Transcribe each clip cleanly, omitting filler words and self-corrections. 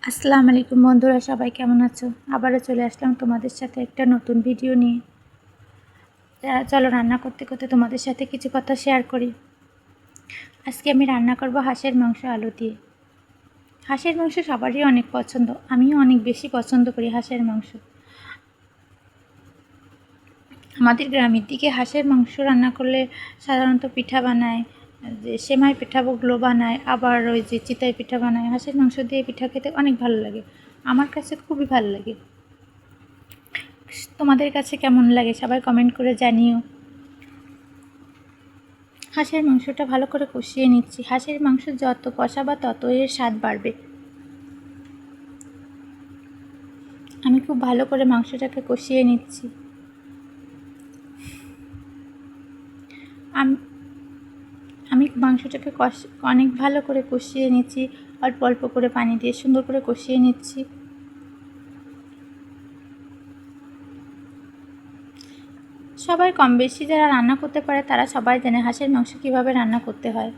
আসসালামু আলাইকুম বন্ধুরা, সবাই কেমন আছো? আবারও চলে আসলাম তোমাদের সাথে একটা নতুন ভিডিও নিয়ে। চলো রান্না করতে করতে তোমাদের সাথে কিছু কথা শেয়ার করি। আজকে আমি রান্না করব হাঁসের মাংস আলু দিয়ে। হাঁসের মাংস সবারই অনেক পছন্দ, আমিও অনেক বেশি পছন্দ করি হাঁসের মাংস। আমাদের গ্রামের দিকে হাঁসের মাংস রান্না করলে সাধারণত পিঠা বানায়, যে সেমাই পিঠাগুলো বানায়, আবার ওই যে চিতই পিঠা বানায়। হাঁসের মাংস দিয়ে পিঠা খেতে অনেক ভালো লাগে, আমার কাছে খুবই ভালো লাগে। তোমাদের কাছে কেমন লাগে সবাই কমেন্ট করে জানিও। হাঁসের মাংসটা ভালো করে কষিয়ে নিচ্ছি। হাঁসের মাংস যত কষাবা তত এর স্বাদ বাড়বে। আমি খুব ভালো করে মাংসটাকে কষিয়ে নিচ্ছি। আমি মাংসটাকে অনেক ভালো করে কষিয়ে নিচ্ছি, অল্প অল্প করে পানি দিয়ে সুন্দর করে কষিয়ে নিচ্ছি। সবাই কম বেশি যারা রান্না করতে পারে তারা সবাই জানে হাঁসের মাংস কীভাবে রান্না করতে হয়।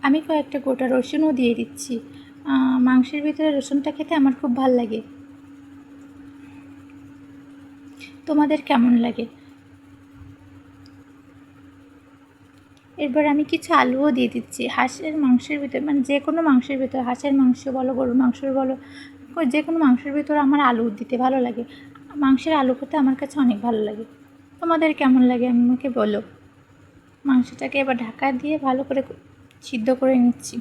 আমি কয়েকটা গোটা রসুনও দিয়ে দিচ্ছি। মাংসের ভিতরে রসুনটা খেতে আমার খুব ভালো লাগে। তোমাদের কেমন লাগে? এরপর আমি কিছু আলুও দিয়ে দিচ্ছি হাঁসের মাংসের ভিতরে, মানে যে কোনো মাংসের ভিতরে, হাঁসের মাংস বলো, গরুর মাংস বলো, যে কোনো মাংসের ভিতরে আমার আলু দিতে ভালো লাগে। মাংসের আলু খেতে আমার কাছে অনেক ভালো লাগে। তোমাদের কেমন লাগে আমাকে বলো। মাংসটাকে এবার ঢাকা দিয়ে ভালো করে সিদ্ধ করে নিচ্ছি।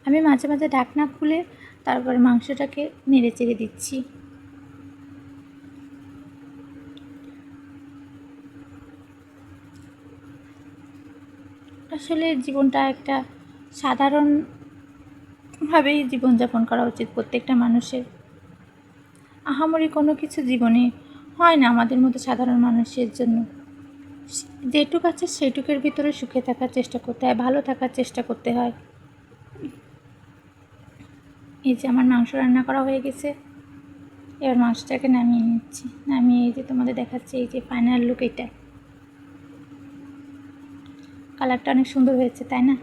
আমি মাঝে মাঝে ঢাকনা খুলে তারপরে মাংসটাকে নেড়ে চেড়ে দিচ্ছি। আসলে জীবনটা একটা সাধারণভাবেই জীবনযাপন করা উচিত প্রত্যেকটা মানুষের। আহামরি কোনো কিছু জীবনে হয় না আমাদের মতো সাধারণ মানুষের জন্য। যেটুক আছে সেটুকের ভিতরে সুখে থাকার চেষ্টা করতে হয়, ভালো থাকার চেষ্টা করতে হয়। এই যে আমার মাংস রান্না করা হয়ে গেছে, এবার মাংসটাকে নামিয়ে নিচ্ছি। নামিয়ে এই যে তোমাদের দেখাচ্ছি, এই যে ফাইনাল লুক এটা। কালারটা অনেক সুন্দর হয়েছে, তাই না?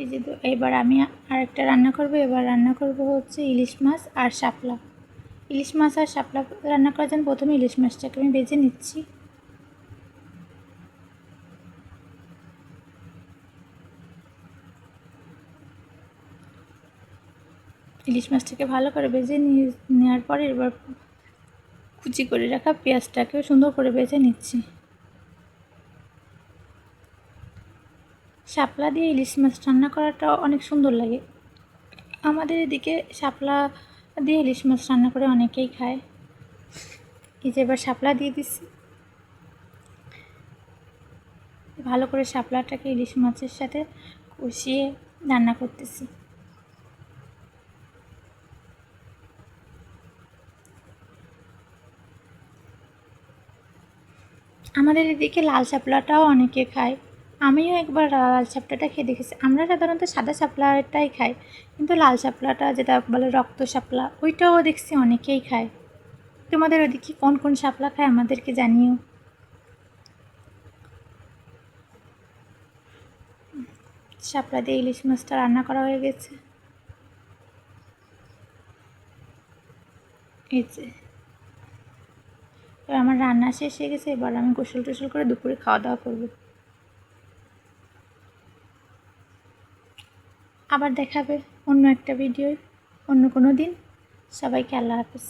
এই যে এবার আমি আরেকটা রান্না করব। এবার রান্না করব হচ্ছে ইলিশ মাছ আর শাপলা। ইলিশ মাছ আর শাপলা রান্না করার জন্য প্রথমে ইলিশ মাছটাকে আমি ভেজে নিচ্ছি। ইলিশ মাছটাকে ভালো করে ভেজে নেওয়ার পরে এবার কুচি করে রাখা পেঁয়াজটাকেও সুন্দর করে ভেজে নিচ্ছি। শাপলা দিয়ে ইলিশ মাছ রান্না করাটা অনেক সুন্দর লাগে। আমাদের এদিকে শাপলা দিয়ে ইলিশ মাছ রান্না করে অনেকেই খায়। এই যে এবার শাপলা দিয়ে দিচ্ছি। ভালো করে শাপলাটাকে ইলিশ মাছের সাথে কষিয়ে রান্না করতেছি। আমাদের এদিকে লাল শাপলাটাও অনেকে খায়, আমিও একবার লাল শাপলাটা খেয়ে দেখেছি। আমরা সাধারণত সাদা শাপলাটাই খাই, কিন্তু লাল শাপলাটা যেটা বলে রক্ত শাপলা, ওইটাও দেখছি অনেকেই খায়। তোমাদের ওদিকে কোন কোন শাপলা খায় আমাদেরকে জানিও। শাপলা দিয়ে ইলিশ মাছটা রান্না করা হয়ে গেছে। এই যে এবার আমার রান্না শেষ হয়ে গেছে। এবার আমি গোসল টোসল করে দুপুরে খাওয়া দাওয়া করব। আবার দেখাবে অন্য একটা ভিডিও অন্য কোনো দিন। সবাইকে আল্লাহ হাফেজ।